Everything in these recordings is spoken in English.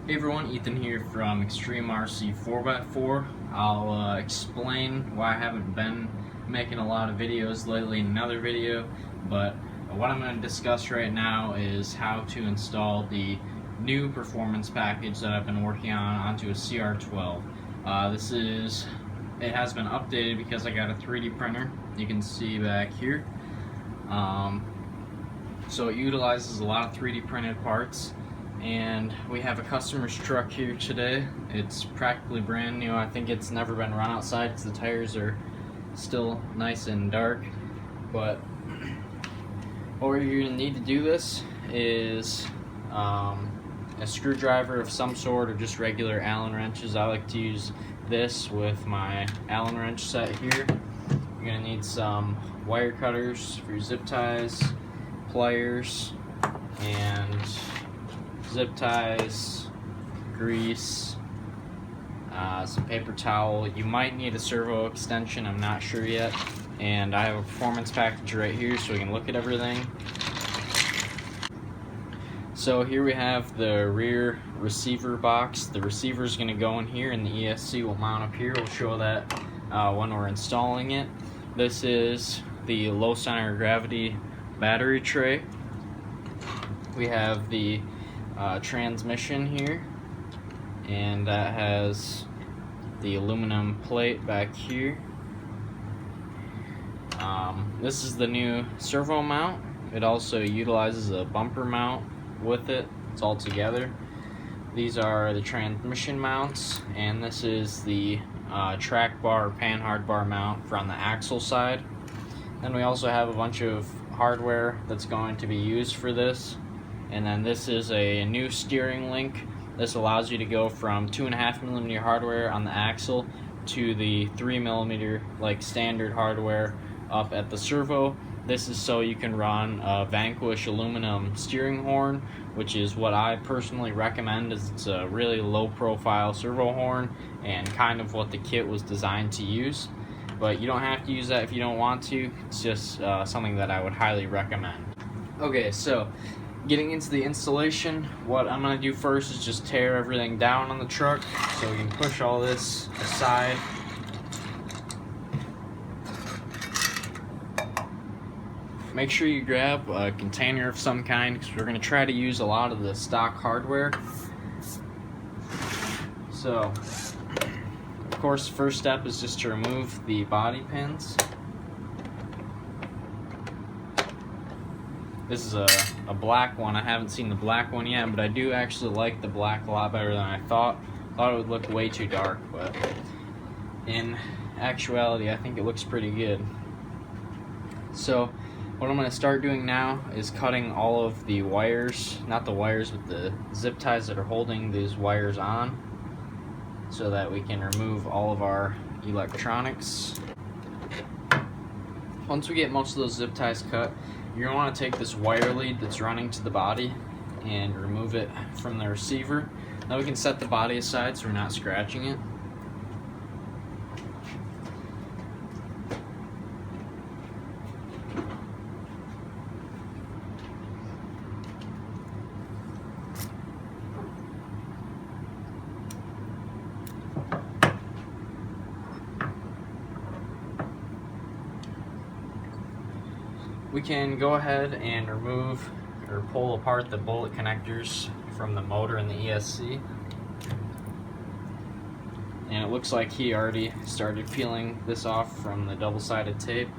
Hey everyone, Ethan here from Extreme RC 4x4. I'll explain why I haven't been making a lot of videos lately in another video, but what I'm going to discuss right now is how to install the new performance package that I've been working on onto a CR12. It has been updated because I got a 3D printer, you can see back here. So it utilizes a lot of 3D printed parts. And we have a customer's truck here today. It's practically brand new. I think it's never been run outside because the tires are still nice and dark. But what you're going to need to do this is a screwdriver of some sort or just regular Allen wrenches. I like to use this with my Allen wrench set here. You're going to need some wire cutters for your zip ties, pliers, and zip ties, grease, some paper towel. You might need a servo extension, I'm not sure yet. And I have a performance package right here so we can look at everything. So here we have the rear receiver box. The receiver is going to go in here and the ESC will mount up here. We'll show that when we're installing it. This is the low center of gravity battery tray. We have the transmission here, and that has the aluminum plate back here. This is the new servo mount. It also utilizes a bumper mount with it. It's all together. These are the transmission mounts, and this is the track bar or panhard bar mount for on the axle side. Then we also have a bunch of hardware that's going to be used for this. And then this is a new steering link. This allows you to go from 2.5mm hardware on the axle to the 3mm like standard hardware up at the servo. This is so you can run a Vanquish aluminum steering horn, which is what I personally recommend, as it's a really low profile servo horn and kind of what the kit was designed to use. But you don't have to use that if you don't want to. It's just something that I would highly recommend. Okay, so getting into the installation, what I'm going to do first is just tear everything down on the truck so we can push all this aside. Make sure you grab a container of some kind because we're going to try to use a lot of the stock hardware. So, of course, the first step is just to remove the body pins. This is a black one. I haven't seen the black one yet, but I do actually like the black a lot better than I thought. Thought it would look way too dark, but in actuality, I think it looks pretty good. So what I'm going to start doing now is cutting all of the wires, not the wires, but the zip ties that are holding these wires on, so that we can remove all of our electronics. Once we get most of those zip ties cut, you're going to want to take this wire lead that's running to the body and remove it from the receiver. Now we can set the body aside so we're not scratching it. We can go ahead and remove or pull apart the bullet connectors from the motor and the ESC. And it looks like he already started peeling this off from the double-sided tape.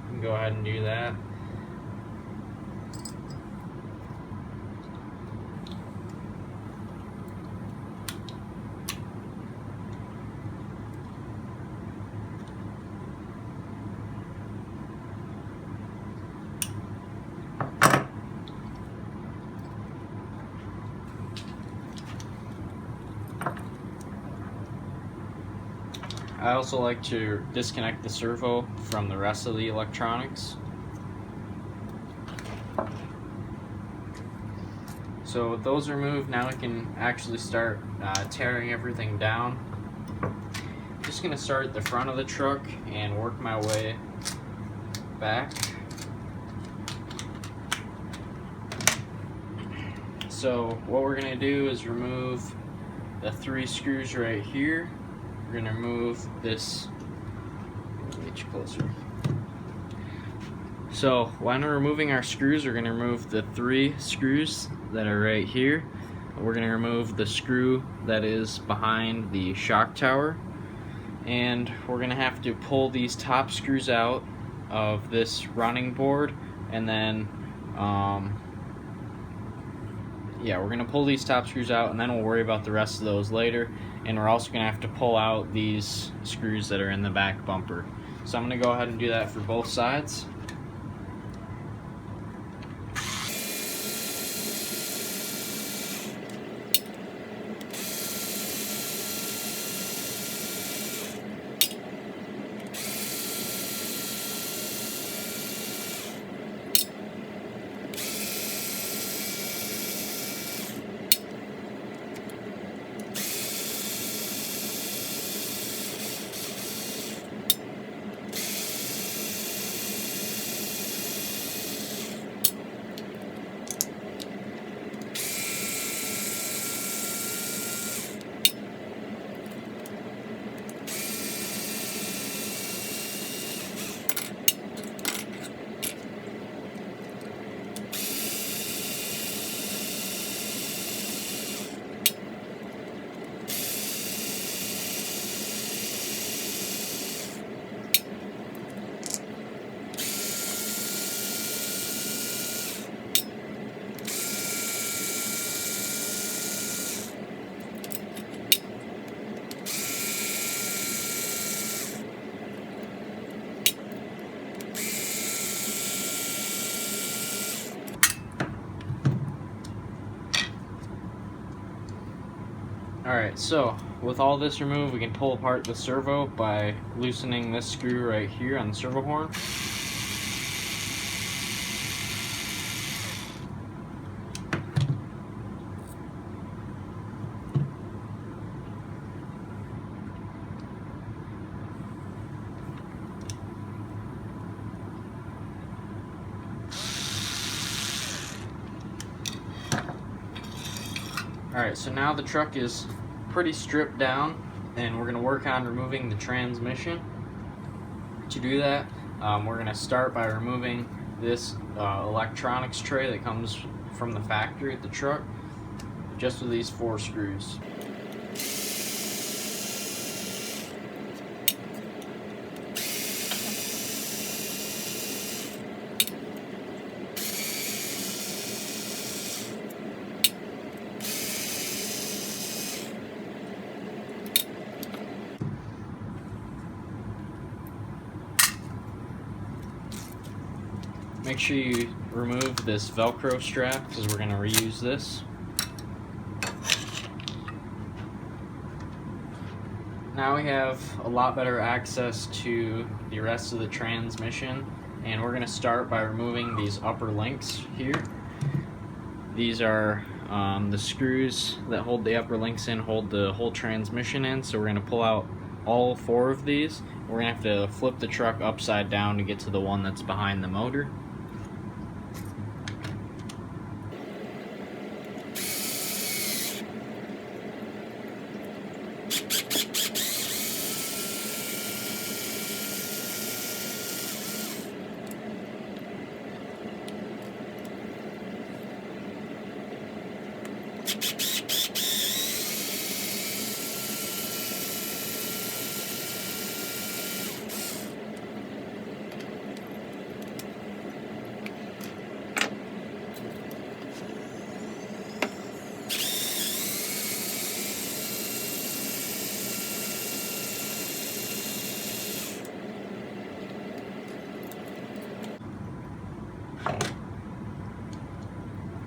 We can go ahead and do that. I also like to disconnect the servo from the rest of the electronics. So with those removed, now we can actually start tearing everything down. Just going to start at the front of the truck and work my way back. So what we're going to do is remove the 3 screws right here. We're going to remove this. Let me get you closer. So when we're removing our screws, we're going to remove the 3 screws that are right here. We're going to remove the screw that is behind the shock tower, and we're going to have to pull these top screws out of this running board, and then yeah, we're going to pull these top screws out, and then we'll worry about the rest of those later. And we're also going to have to pull out these screws that are in the back bumper. So I'm going to go ahead and do that for both sides. Alright, so with all this removed, we can pull apart the servo by loosening this screw right here on the servo horn. Alright, so now the truck is pretty stripped down, and we're going to work on removing the transmission. To do that, we're going to start by removing this electronics tray that comes from the factory at the truck, just with these 4 screws. Make sure you remove this Velcro strap because we're going to reuse this. Now we have a lot better access to the rest of the transmission, and we're going to start by removing these upper links here. These are the screws that hold the upper links in, hold the whole transmission in, so we're going to pull out all 4 of these. We're going to have to flip the truck upside down to get to the one that's behind the motor.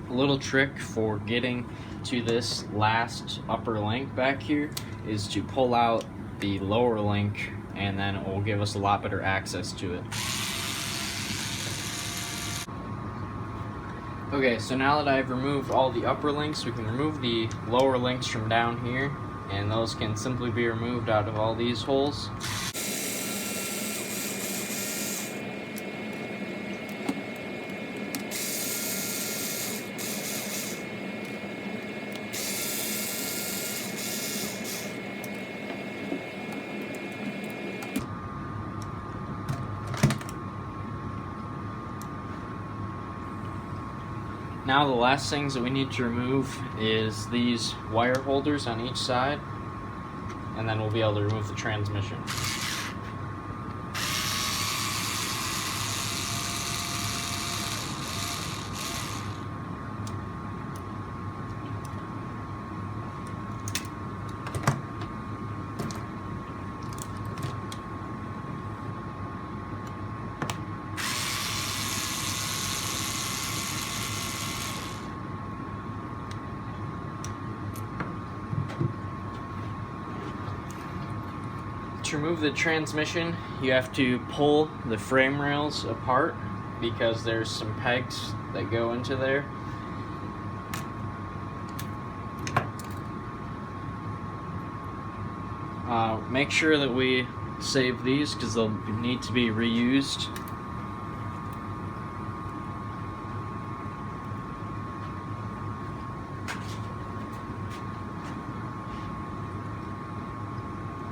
A little trick for getting to this last upper link back here is to pull out the lower link, and then it will give us a lot better access to it. Okay, so now that I've removed all the upper links, we can remove the lower links from down here, and those can simply be removed out of all these holes. Now the last things that we need to remove is these wire holders on each side, and then we'll be able to remove the transmission. To remove the transmission, you have to pull the frame rails apart because there's some pegs that go into there. Make sure that we save these because they'll need to be reused.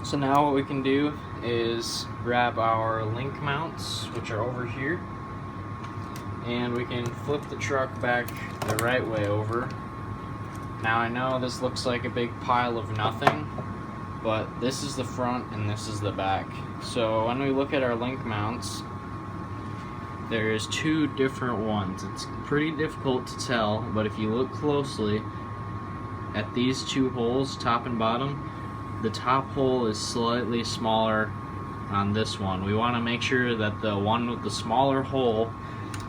So now what we can do is grab our link mounts, which are over here, and we can flip the truck back the right way over. Now I know this looks like a big pile of nothing, but this is the front and this is the back. So when we look at our link mounts, there's two different ones. It's pretty difficult to tell, but if you look closely at these two holes, top and bottom, the top hole is slightly smaller on this one. We want to make sure that the one with the smaller hole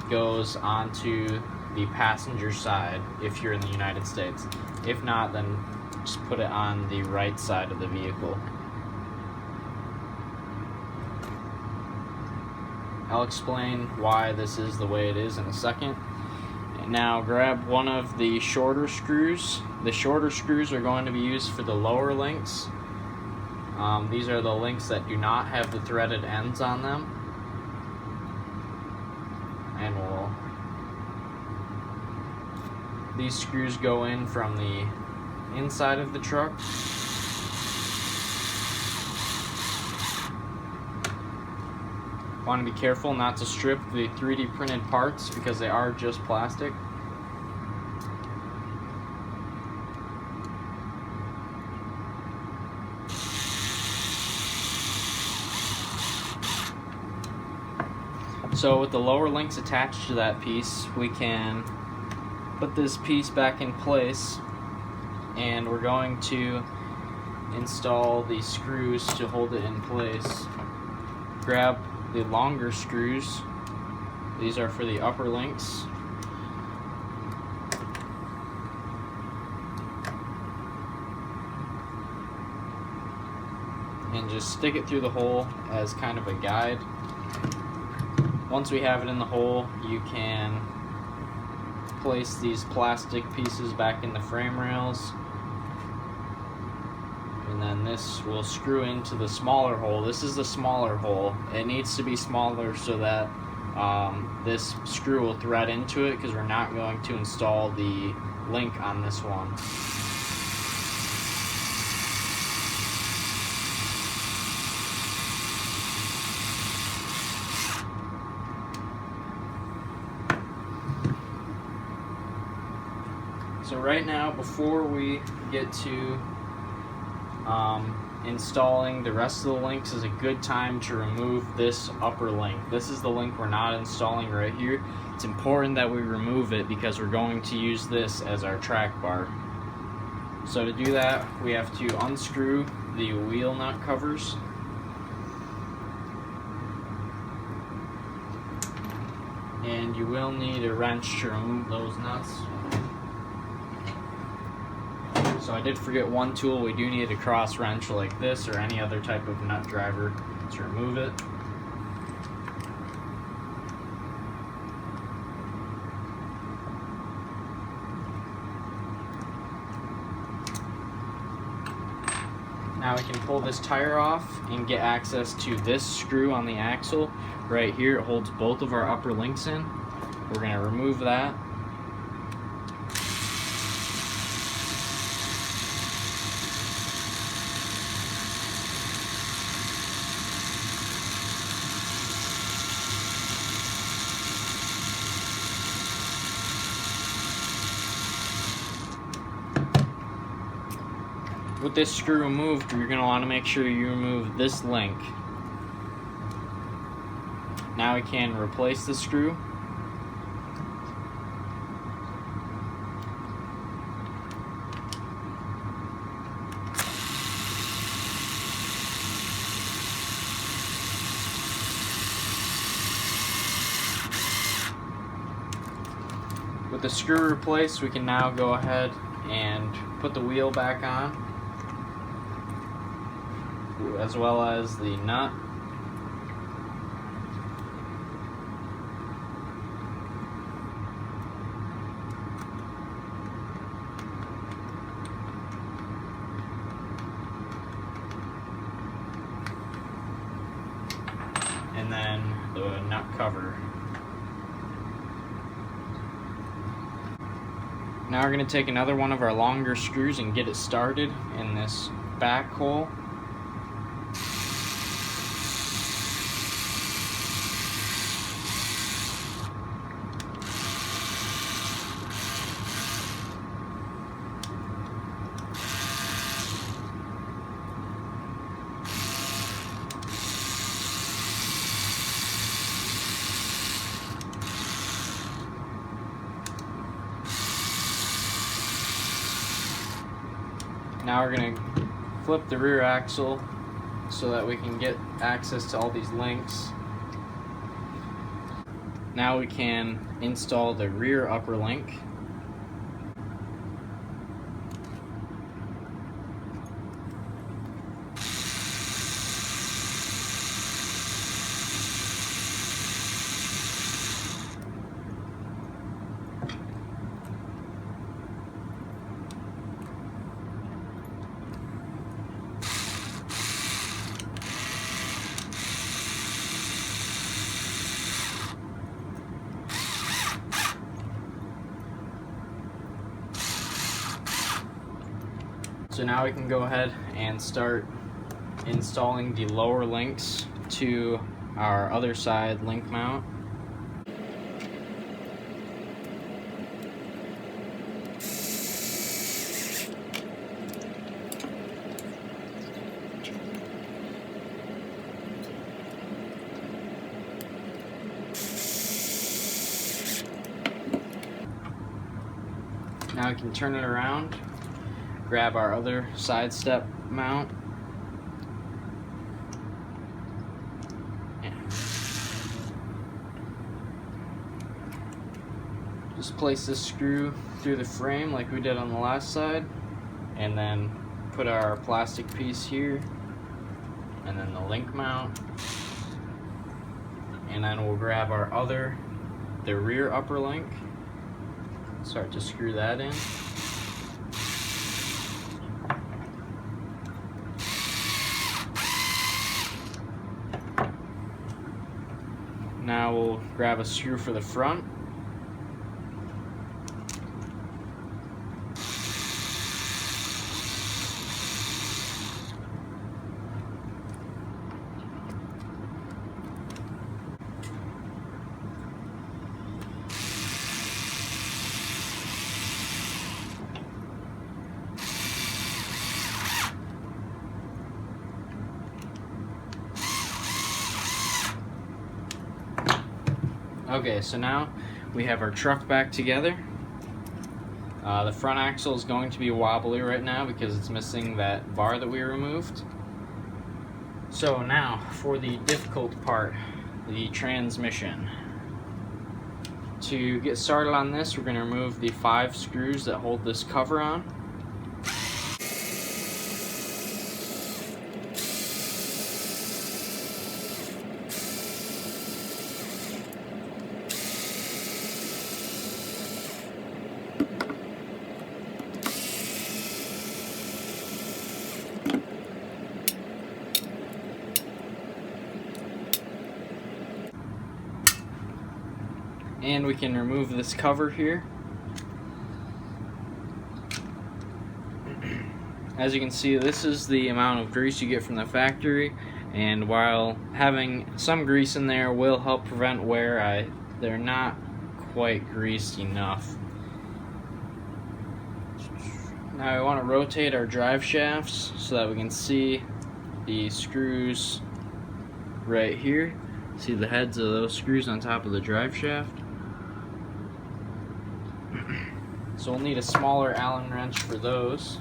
goes onto the passenger side if you're in the United States. If not, then just put it on the right side of the vehicle. I'll explain why this is the way it is in a second. Now grab one of the shorter screws. The shorter screws are going to be used for the lower links. These are the links that do not have the threaded ends on them. And these screws go in from the inside of the truck. Want to be careful not to strip the 3D printed parts because they are just plastic. So with the lower links attached to that piece, we can put this piece back in place, and we're going to install the screws to hold it in place. Grab the longer screws. These are for the upper links. And just stick it through the hole as kind of a guide. Once we have it in the hole, you can place these plastic pieces back in the frame rails, and then this will screw into the smaller hole. This is the smaller hole. It needs to be smaller so that this screw will thread into it, because we're not going to install the link on this one. So right now, before we get to installing the rest of the links, is a good time to remove this upper link. This is the link we're not installing right here. It's important that we remove it because we're going to use this as our track bar. So to do that, we have to unscrew the wheel nut covers. And you will need a wrench to remove those nuts. So I did forget one tool. We do need a cross wrench like this or any other type of nut driver to remove it. Now we can pull this tire off and get access to this screw on the axle. Right here, it holds both of our upper links in. We're going to remove that. with this screw removed, you're going to want to make sure you remove this link. Now we can replace the screw. With the screw replaced, we can now go ahead and put the wheel back on, as well as the nut. And then the nut cover. Now we're going to take another one of our longer screws and get it started in this back hole. Now we're going to flip the rear axle so that we can get access to all these links. Now we can install the rear upper link. So now we can go ahead and start installing the lower links to our other side link mount. Now we can turn it around, grab our other side step mount, just place this screw through the frame like we did on the last side, and then put our plastic piece here, and then the link mount, and then we'll grab the rear upper link, start to screw that in. Now we'll grab a screw for the front. Okay, so now we have our truck back together. The front axle is going to be wobbly right now because it's missing that bar that we removed. So now for the difficult part, the transmission. To get started on this, we're going to remove the 5 screws that hold this cover on. And we can remove this cover here. As you can see, this is the amount of grease you get from the factory, and while having some grease in there will help prevent wear, they're not quite greased enough. Now we want to rotate our drive shafts so that we can see the screws right here. See the heads of those screws on top of the drive shaft. So we'll need a smaller Allen wrench for those.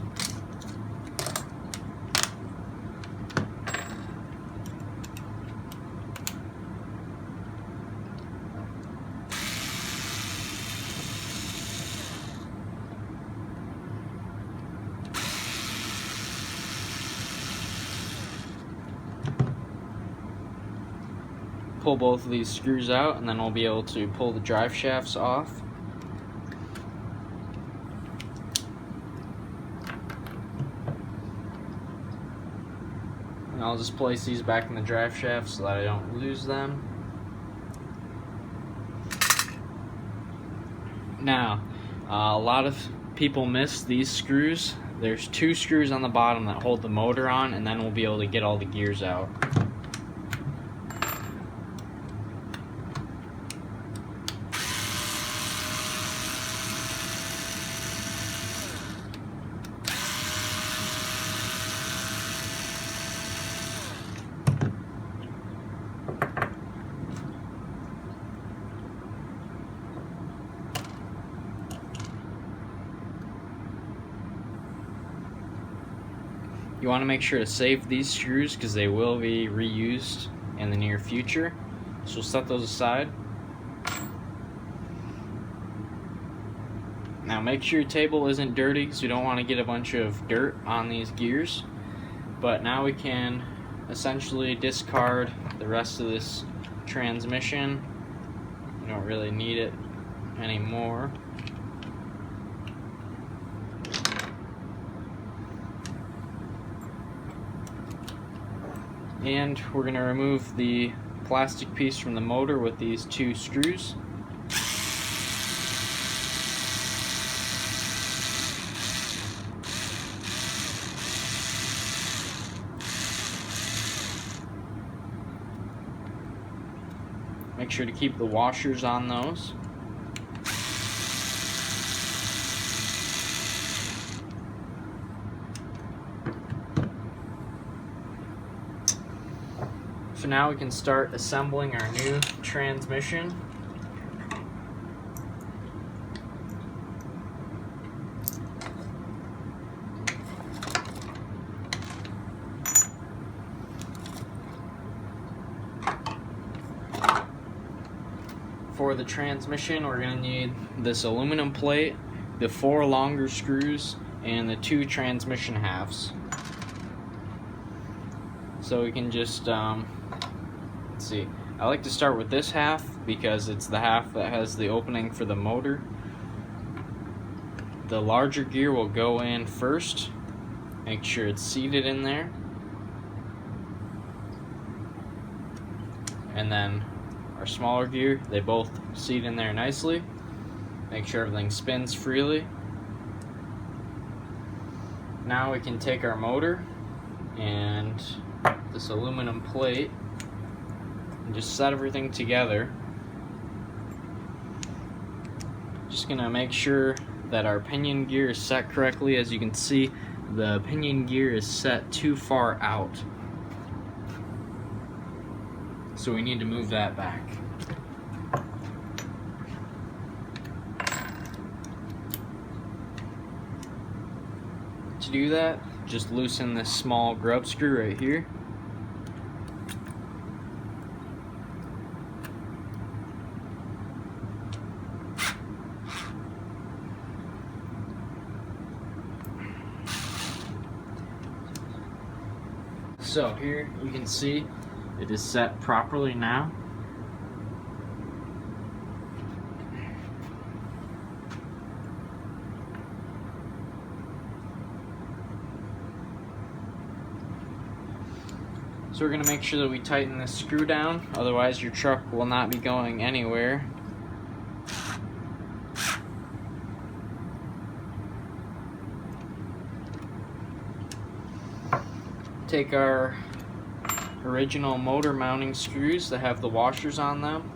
Pull both of these screws out, and then we'll be able to pull the drive shafts off. And I'll just place these back in the drive shaft so that I don't lose them. Now, a lot of people miss these screws. There's 2 screws on the bottom that hold the motor on, and then we'll be able to get all the gears out. You want to make sure to save these screws because they will be reused in the near future. So we'll set those aside. Now make sure your table isn't dirty because we don't want to get a bunch of dirt on these gears. But now we can essentially discard the rest of this transmission. We don't really need it anymore. And we're going to remove the plastic piece from the motor with these 2 screws. Make sure to keep the washers on those. So now we can start assembling our new transmission. For the transmission, we're going to need this aluminum plate, the 4 longer screws, and the 2 transmission halves. So we can just let's see. I like to start with this half because it's the half that has the opening for the motor. The larger gear will go in first. Make sure it's seated in there. And then our smaller gear, they both seat in there nicely. Make sure everything spins freely. Now we can take our motor and this aluminum plate and just set everything together. Just gonna make sure that our pinion gear is set correctly. As you can see, the pinion gear is set too far out, so we need to move that back. To do that, just loosen this small grub screw right here. So here you can see it is set properly now. So we're going to make sure that we tighten this screw down, otherwise your truck will not be going anywhere. Take our original motor mounting screws that have the washers on them.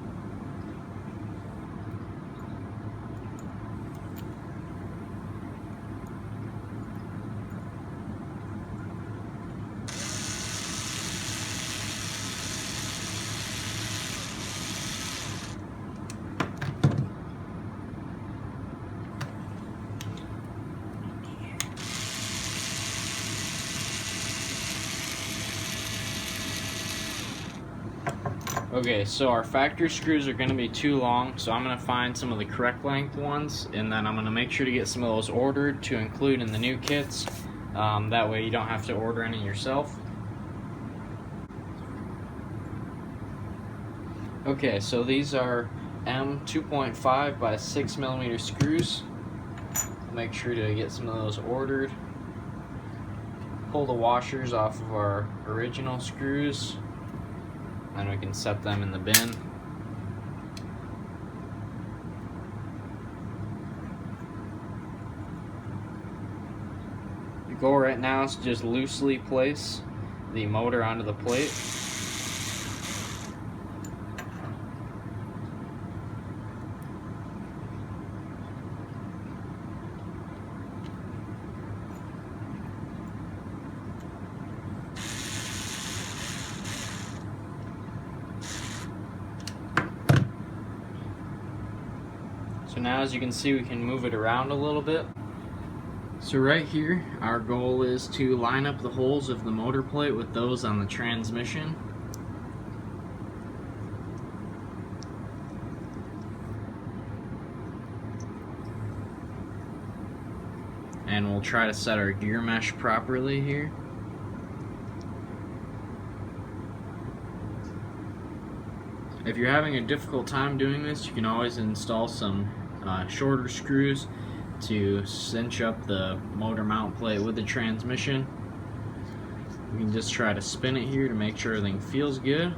Okay, so our factory screws are going to be too long, so I'm going to find some of the correct length ones, and then I'm going to make sure to get some of those ordered to include in the new kits. That way you don't have to order any yourself. Okay, so these are M2.5 by 6mm screws. Make sure to get some of those ordered. Pull the washers off of our original screws, and we can set them in the bin. The goal right now is to just loosely place the motor onto the plate. So now, as you can see, we can move it around a little bit. So right here, our goal is to line up the holes of the motor plate with those on the transmission. And we'll try to set our gear mesh properly here. If you're having a difficult time doing this, you can always install some shorter screws to cinch up the motor mount plate with the transmission. You can just try to spin it here to make sure everything feels good.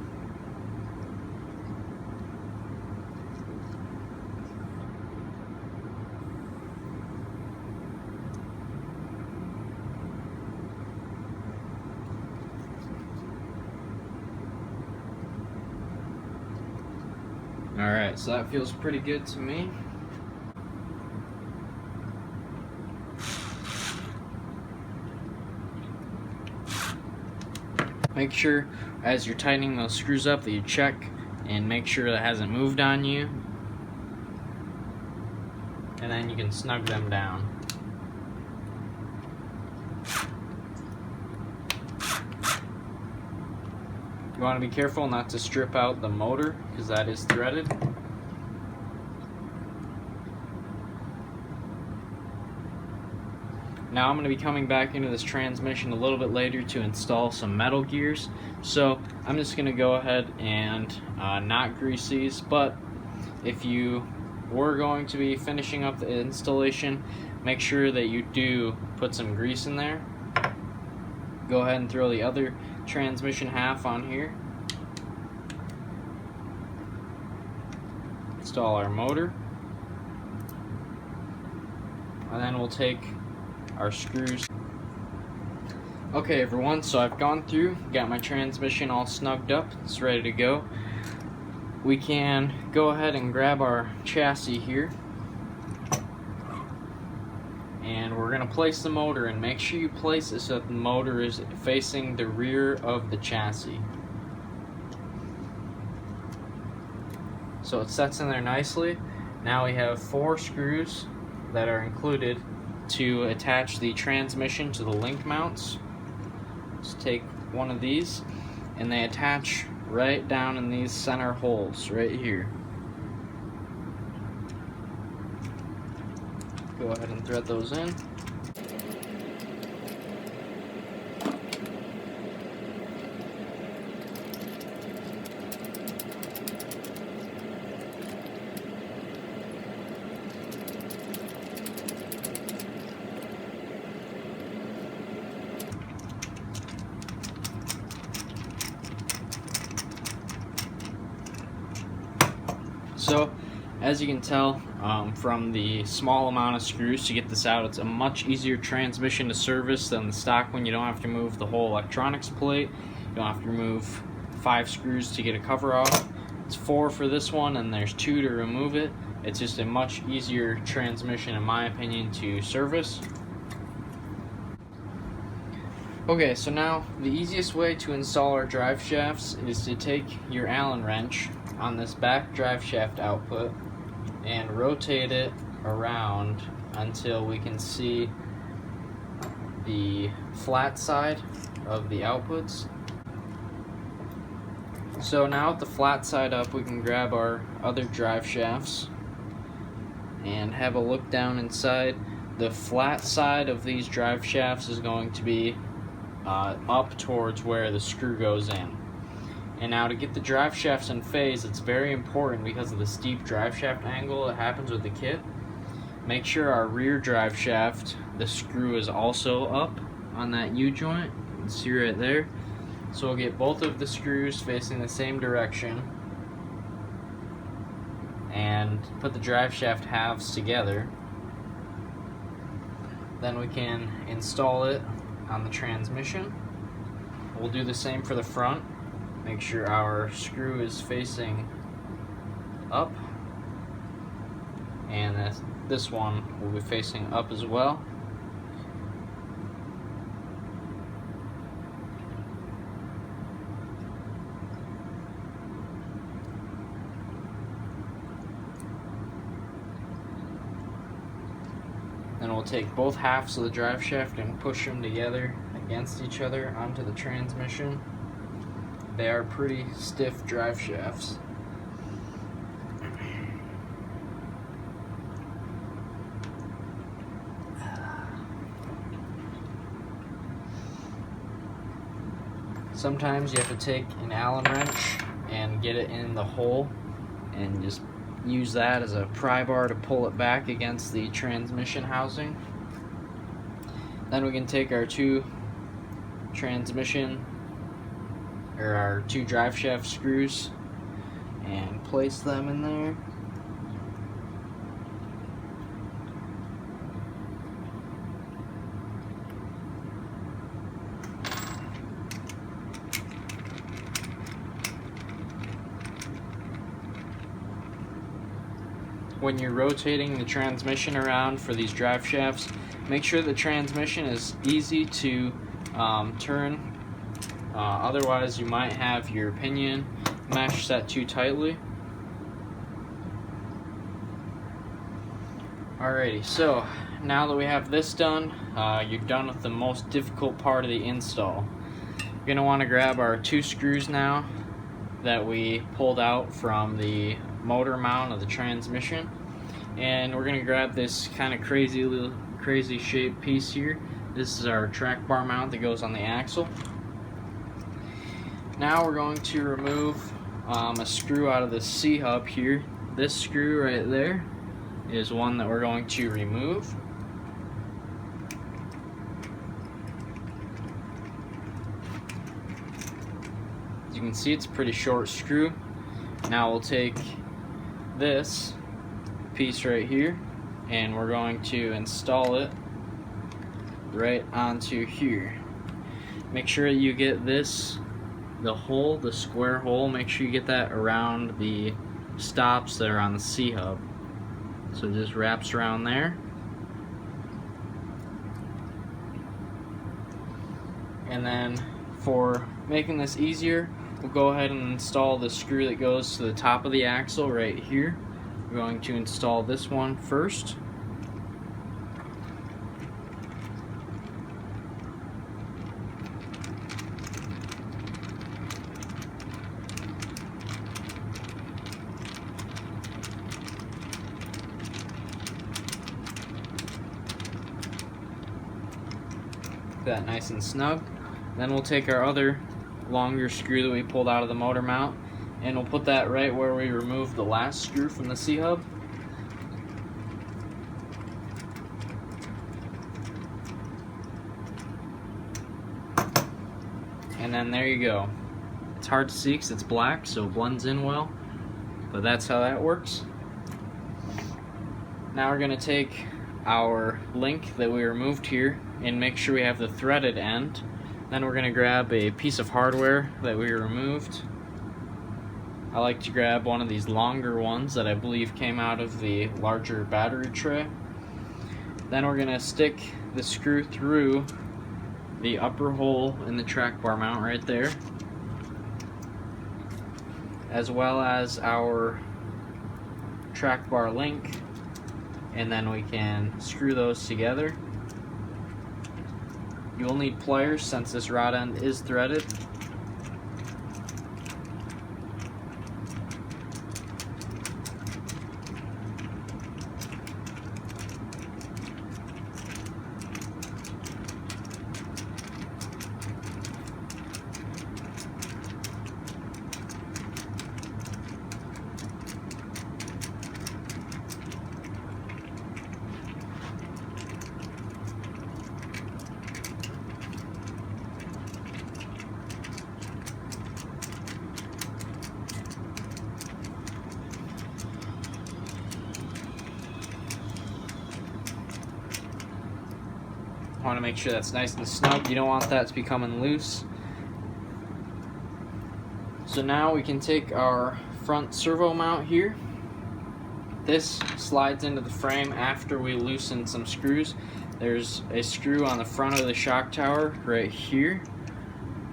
Alright, so that feels pretty good to me. Make sure as you're tightening those screws up that you check and make sure that hasn't moved on you. And then you can snug them down. You want to be careful not to strip out the motor because that is threaded. Now I'm going to be coming back into this transmission a little bit later to install some metal gears. So I'm just going to go ahead and not grease these, but if you were going to be finishing up the installation, make sure that you do put some grease in there. Go ahead and throw the other transmission half on here. Install our motor. And then we'll take our screws. Okay everyone, so I've gone through, got my transmission all snugged up, it's ready to go. We can go ahead and grab our chassis here. And we're going to place the motor, and make sure you place it so that the motor is facing the rear of the chassis. So it sets in there nicely. Now we have 4 screws that are included to attach the transmission to the link mounts. Just take one of these, and they attach right down in these center holes right here. Go ahead and thread those in. So, as you can tell from the small amount of screws to get this out, it's a much easier transmission to service than the stock one. You don't have to move the whole electronics plate. You don't have to remove 5 screws to get a cover off. It's 4 for this one, and there's 2 to remove it. It's just a much easier transmission, in my opinion, to service. Okay, so now the easiest way to install our drive shafts is to take your Allen wrench on this back drive shaft output and rotate it around until we can see the flat side of the outputs. So now with the flat side up, we can grab our other drive shafts and have a look down inside. The flat side of these drive shafts is going to be up towards where the screw goes in. And now to get the drive shafts in phase, it's very important because of the steep drive shaft angle that happens with the kit. Make sure our rear drive shaft, the screw is also up on that U-joint. You can see right there. So we'll get both of the screws facing the same direction and put the drive shaft halves together. Then we can install it on the transmission. We'll do the same for the front. Make sure our screw is facing up, and this one will be facing up as well. Then we'll take both halves of the drive shaft and push them together against each other onto the transmission. They are pretty stiff drive shafts. Sometimes you have to take an Allen wrench and get it in the hole and just use that as a pry bar to pull it back against the transmission housing. Then we can take our two drive shaft screws and place them in there. When you're rotating the transmission around for these drive shafts, make sure the transmission is easy to turn. Otherwise, you might have your pinion mesh set too tightly. Alrighty, so now that we have this done, you're done with the most difficult part of the install. You're going to want to grab our two screws now that we pulled out from the motor mount of the transmission, and we're going to grab this kind of crazy shaped piece here. This is our track bar mount that goes on the axle. Now we're going to remove a screw out of the C-hub here. This screw right there is one that we're going to remove. As you can see, it's a pretty short screw. Now we'll take this piece right here and we're going to install it right onto here. Make sure you get this, the hole, the square hole, make sure you get that around the stops that are on the C-hub. So it just wraps around there. And then for making this easier, we'll go ahead and install the screw that goes to the top of the axle right here. We're going to install this one first. That nice and snug. Then we'll take our other longer screw that we pulled out of the motor mount and we'll put that right where we removed the last screw from the C-hub. And then there you go. It's hard to see because it's black, so it blends in well, but that's how that works. Now we're going to take our link that we removed here and make sure we have the threaded end. Then we're going to grab a piece of hardware that we removed. I like to grab one of these longer ones that I believe came out of the larger battery tray. Then we're going to stick the screw through the upper hole in the track bar mount right there, as well as our track bar link, and then we can screw those together. You will need pliers since this rod end is threaded. Want to make sure that's nice and snug. You don't want that to be coming loose. So now we can take our front servo mount here. This slides into the frame after we loosen some screws. There's a screw on the front of the shock tower right here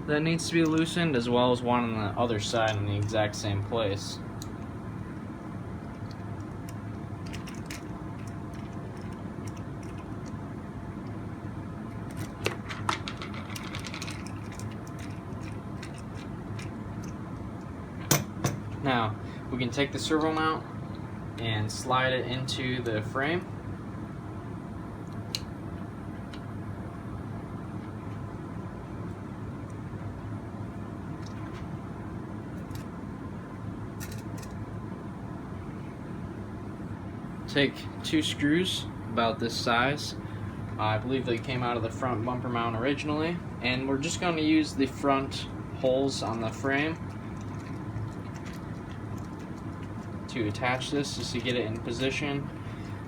that needs to be loosened, as well as one on the other side in the exact same place. Now, we can take the servo mount and slide it into the frame. Take 2 screws about this size. I believe they came out of the front bumper mount originally, and we're just going to use the front holes on the frame to attach this, just to get it in position.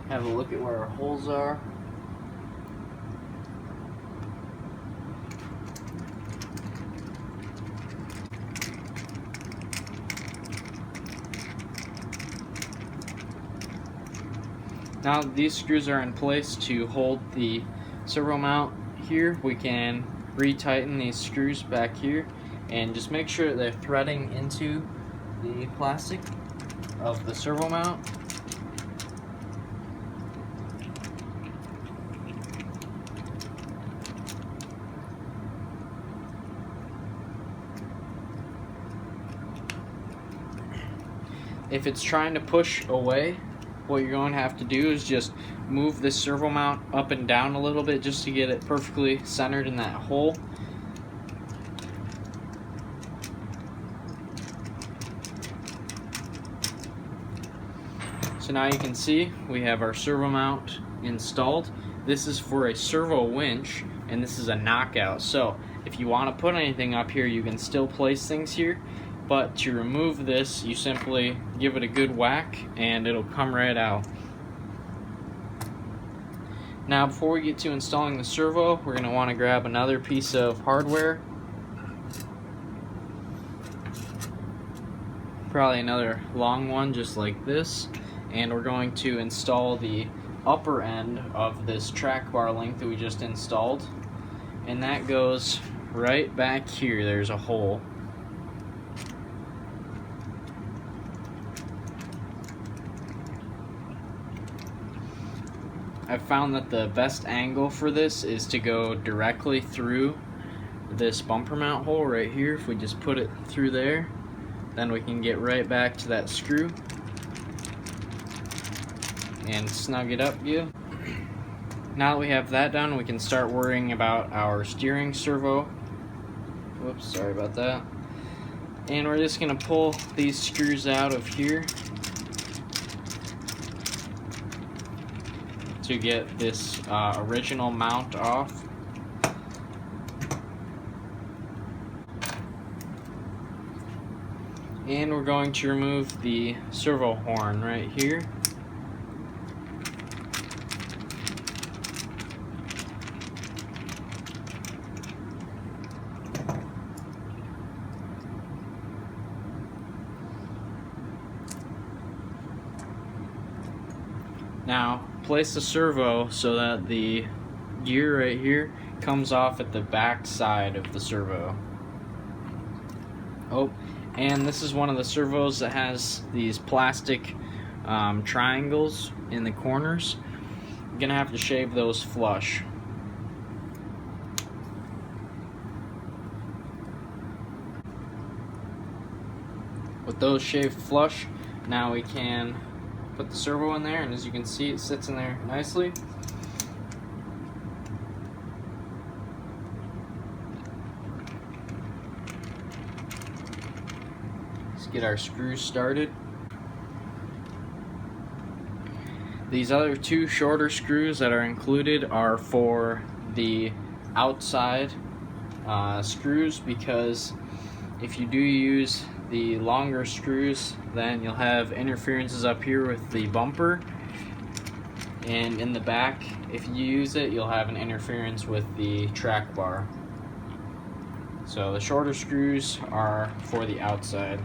Have a look at where our holes are. Now that these screws are in place to hold the servo mount here, we can retighten these screws back here and just make sure that they're threading into the plastic of the servo mount. If it's trying to push away, what you're going to have to do is just move this servo mount up and down a little bit just to get it perfectly centered in that hole. So now you can see we have our servo mount installed. This is for a servo winch, and this is a knockout. So if you want to put anything up here, you can still place things here. But to remove this, you simply give it a good whack and it'll come right out. Now before we get to installing the servo, we're going to want to grab another piece of hardware. Probably another long one just like this. And we're going to install the upper end of this track bar link that we just installed. And that goes right back here. There's a hole. I've found that the best angle for this is to go directly through this bumper mount hole right here. If we just put it through there, then we can get right back to that screw and snug it up good. Now that we have that done, we can start worrying about our steering servo. Whoops, sorry about that. And we're just going to pull these screws out of here to get this original mount off. And we're going to remove the servo horn right here. Now, place the servo so that the gear right here comes off at the back side of the servo. Oh, and this is one of the servos that has these plastic triangles in the corners. You're gonna have to shave those flush. With those shaved flush, now we can put the servo in there, and as you can see, it sits in there nicely. Let's get our screws started. These other 2 shorter screws that are included are for the outside screws, because if you do use the longer screws, then you'll have interferences up here with the bumper, and in the back, if you use it, you'll have an interference with the track bar. So the shorter screws are for the outside.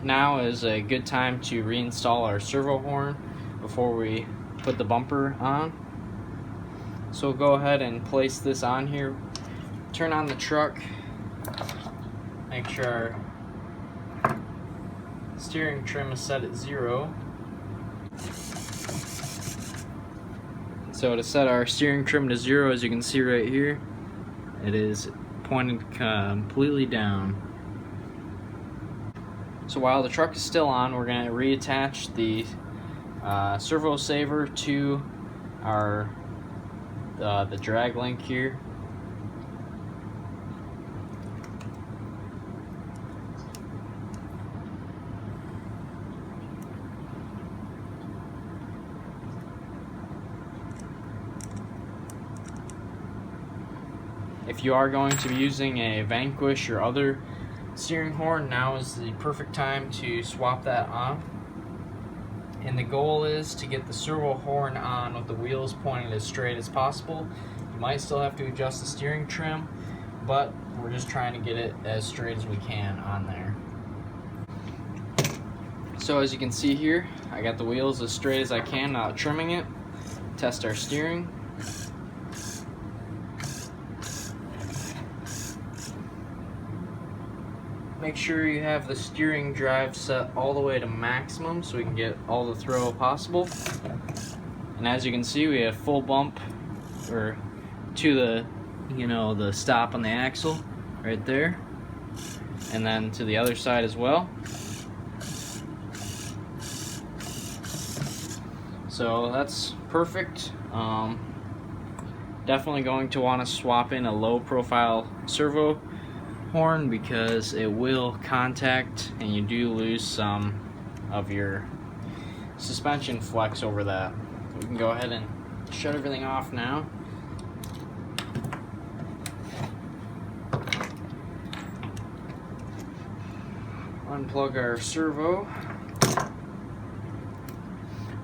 Now is a good time to reinstall our servo horn before we put the bumper on. So we'll go ahead and place this on here. Turn on the truck. Make sure our steering trim is set at 0. So to set our steering trim to 0, as you can see right here, it is pointed completely down. So while the truck is still on, we're going to reattach the servo saver to our the drag link here. If you are going to be using a Vanquish or other steering horn, now is the perfect time to swap that on. And the goal is to get the servo horn on with the wheels pointed as straight as possible. You might still have to adjust the steering trim, but we're just trying to get it as straight as we can on there. So as you can see here, I got the wheels as straight as I can, not trimming it. Test our steering. Make sure you have the steering drive set all the way to maximum so we can get all the throw possible. And as you can see, we have full bump or to the the stop on the axle right there, and then to the other side as well. So that's perfect. Definitely going to want to swap in a low profile servo horn because it will contact and you do lose some of your suspension flex over that. We can go ahead and shut everything off now. Unplug our servo.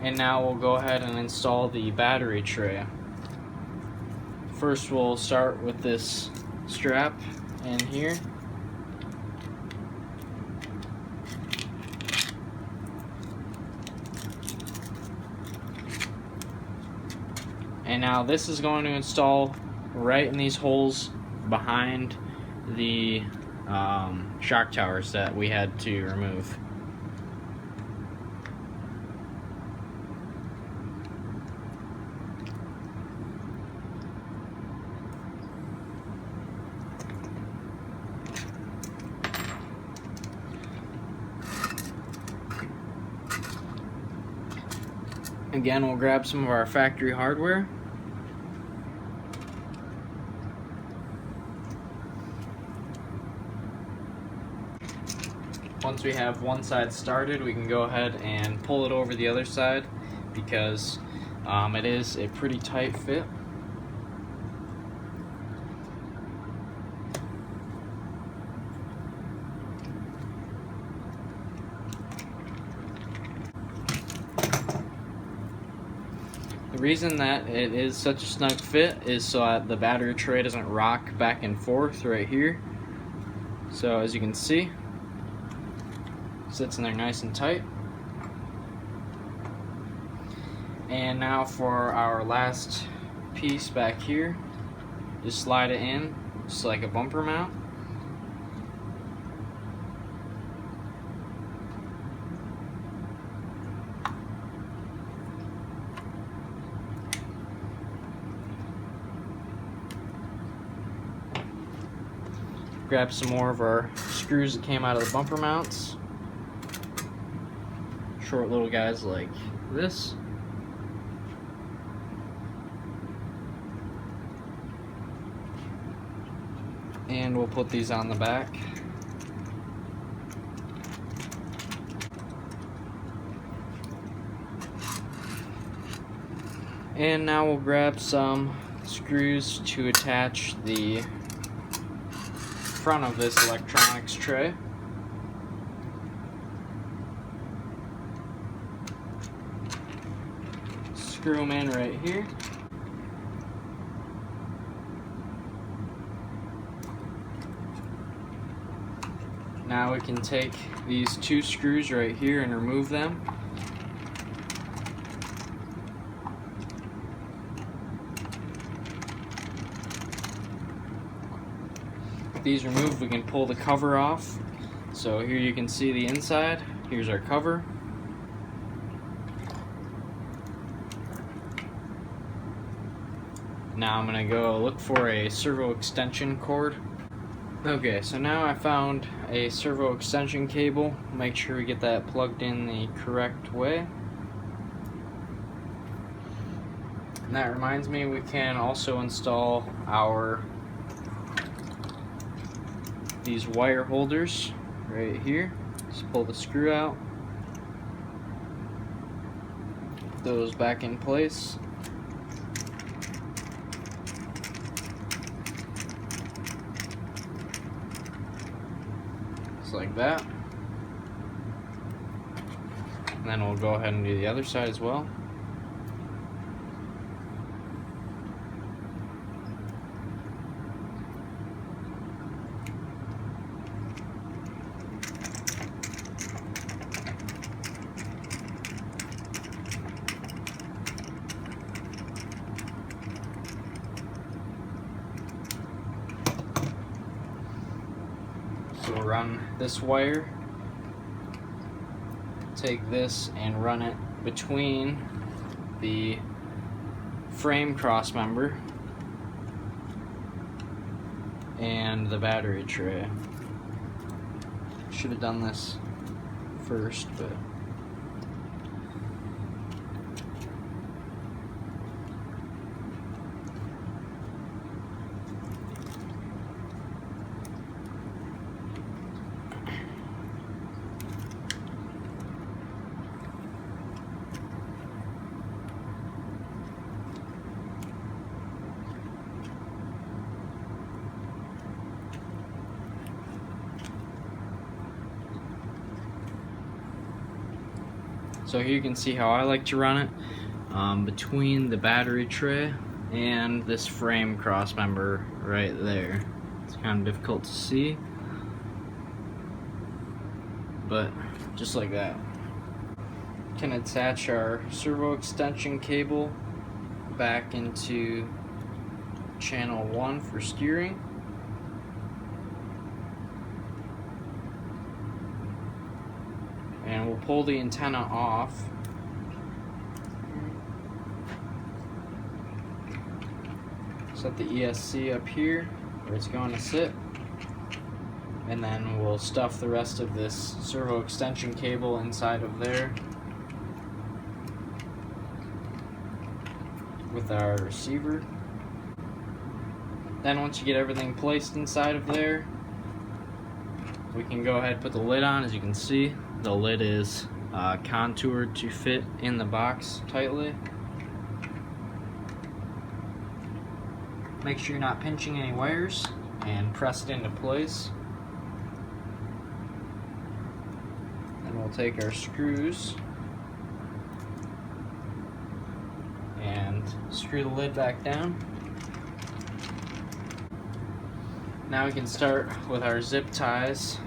And now we'll go ahead and install the battery tray. First we'll start with this strap in here. And now this is going to install right in these holes behind the shock towers that we had to remove. Again, we'll grab some of our factory hardware. Once we have one side started, we can go ahead and pull it over the other side because it is a pretty tight fit. The reason that it is such a snug fit is so that the battery tray doesn't rock back and forth right here. So as you can see, it sits in there nice and tight. And now for our last piece back here, just slide it in just like a bumper mount. Grab some more of our screws that came out of the bumper mounts. Short little guys like this. And we'll put these on the back. And now we'll grab some screws to attach the front of this electronics tray. Screw them in right here. Now we can take these two screws right here and remove them. With these removed, we can pull the cover off. So here you can see the inside. Here's our cover. Now I'm gonna go look for a servo extension cord. Okay, so now I found a servo extension cable. Make sure we get that plugged in the correct way. And that reminds me, we can also install these wire holders right here. Just pull the screw out, put those back in place. Like that. And then we'll go ahead and do the other side as well. So we'll run this wire, take this and run it between the frame cross member and the battery tray. Should have done this first, but so here you can see how I like to run it, between the battery tray and this frame cross member right there. It's kind of difficult to see, but just like that. Can attach our servo extension cable back into channel 1 for steering. And we'll pull the antenna off. Set the ESC up here where it's going to sit. And then we'll stuff the rest of this servo extension cable inside of there with our receiver. Then once you get everything placed inside of there, we can go ahead and put the lid on. As you can see, the lid is contoured to fit in the box tightly. Make sure you're not pinching any wires and press it into place. Then we'll take our screws and screw the lid back down. Now we can start with our zip ties,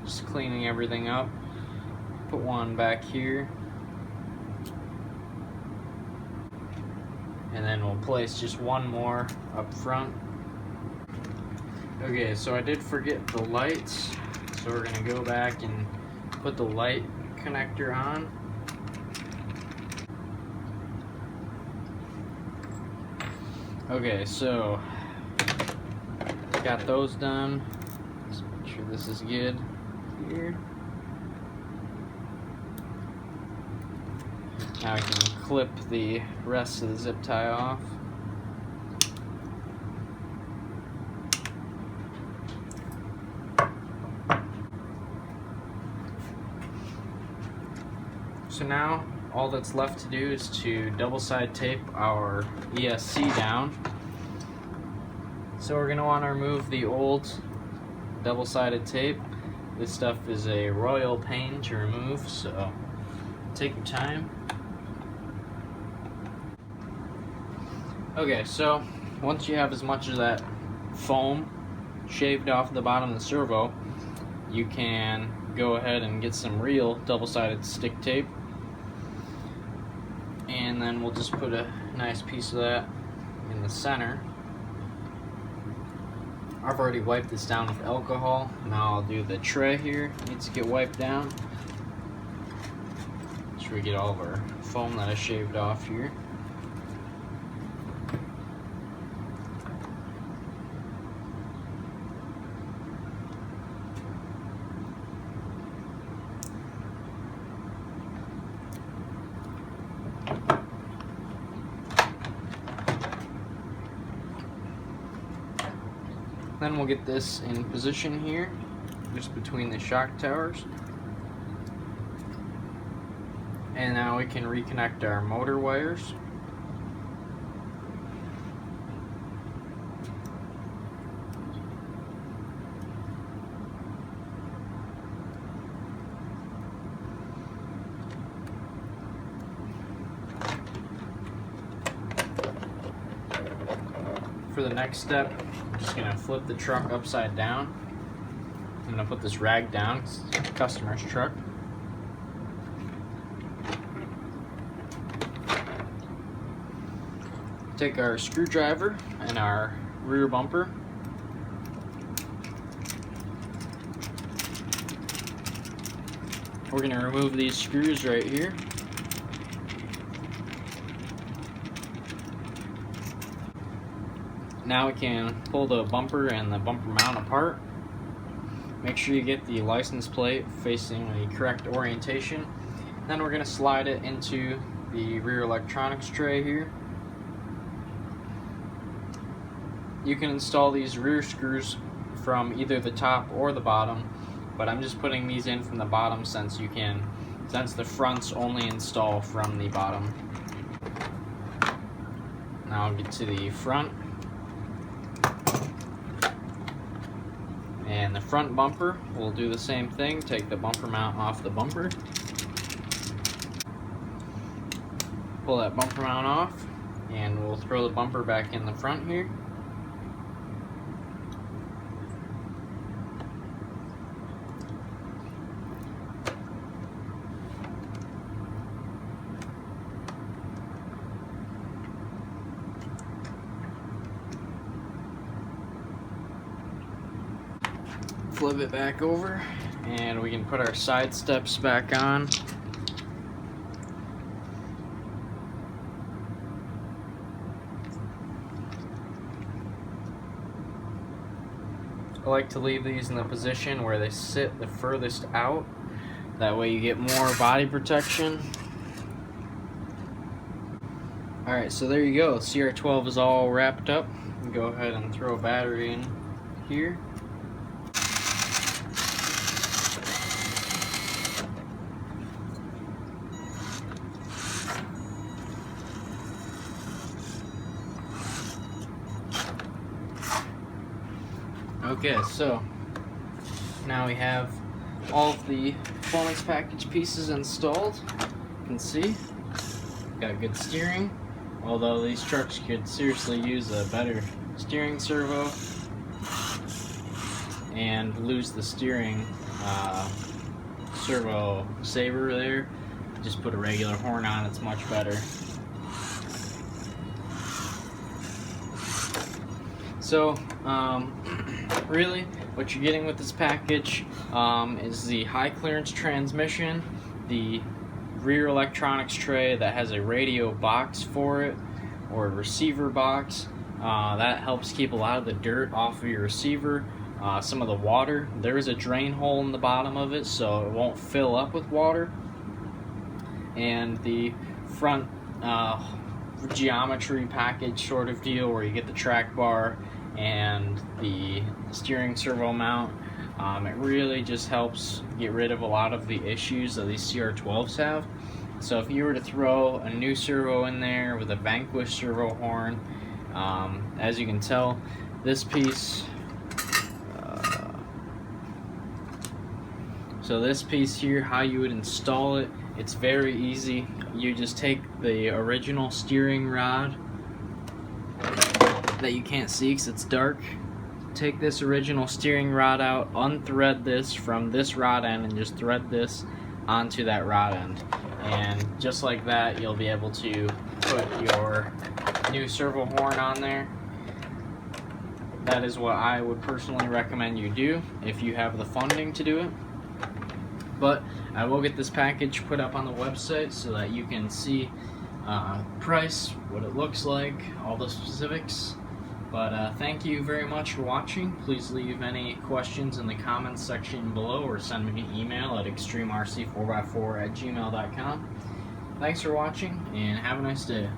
just cleaning everything up. Put one back here, and then we'll place just one more up front. Okay, so I did forget the lights, so we're gonna go back and put the light connector on. Okay, so got those done. Let's make sure this is good here. Now we can clip the rest of the zip tie off. So now all that's left to do is to double side tape our ESC down. So we're going to want to remove the old double-sided tape. This stuff is a royal pain to remove, so take your time. Okay, so once you have as much of that foam shaved off the bottom of the servo, you can go ahead and get some real double-sided stick tape, and then we'll just put a nice piece of that in the center. I've already wiped this down with alcohol. Now I'll do the tray here. It needs to get wiped down. Make sure we get all of our foam that I shaved off here. Then we'll get this in position here, just between the shock towers. And now we can reconnect our motor wires. For the next step, I'm just going to flip the truck upside down. I'm going to put this rag down, it's the customer's truck. Take our screwdriver and our rear bumper. We're going to remove these screws right here. Now we can pull the bumper and the bumper mount apart. Make sure you get the license plate facing the correct orientation. Then we're going to slide it into the rear electronics tray here. You can install these rear screws from either the top or the bottom, but I'm just putting these in from the bottom since the fronts only install from the bottom. Now I'll get to the front. And the front bumper, we'll do the same thing. Take the bumper mount off the bumper. Pull that bumper mount off, and we'll throw the bumper back in the front here. Flip it back over, and we can put our side steps back on. I like to leave these in the position where they sit the furthest out. That way you get more body protection. Alright, so there you go. CR12 is all wrapped up. Go ahead and throw a battery in here. Okay, so now we have all of the performance package pieces installed. You can see, got good steering, although these trucks could seriously use a better steering servo and lose the steering servo saver there. Just put a regular horn on, it's much better. So, really, what you're getting with this package is the high clearance transmission, the rear electronics tray that has a radio box for it, or a receiver box. That helps keep a lot of the dirt off of your receiver, some of the water. There is a drain hole in the bottom of it, so it won't fill up with water. And the front geometry package sort of deal, where you get the track bar and the steering servo mount. It really just helps get rid of a lot of the issues that these CR12s have. So if you were to throw a new servo in there with a Vanquish servo horn, as you can tell, this piece So this piece here, how you would install it, it's very easy. You just take the original steering rod that you can't see because it's dark. Take this original steering rod out, unthread this from this rod end, and just thread this onto that rod end. And just like that, you'll be able to put your new servo horn on there. That is what I would personally recommend you do if you have the funding to do it. But I will get this package put up on the website so that you can see price, what it looks like, all the specifics. But thank you very much for watching. Please leave any questions in the comments section below or send me an email at extremerc4x4@gmail.com. Thanks for watching and have a nice day.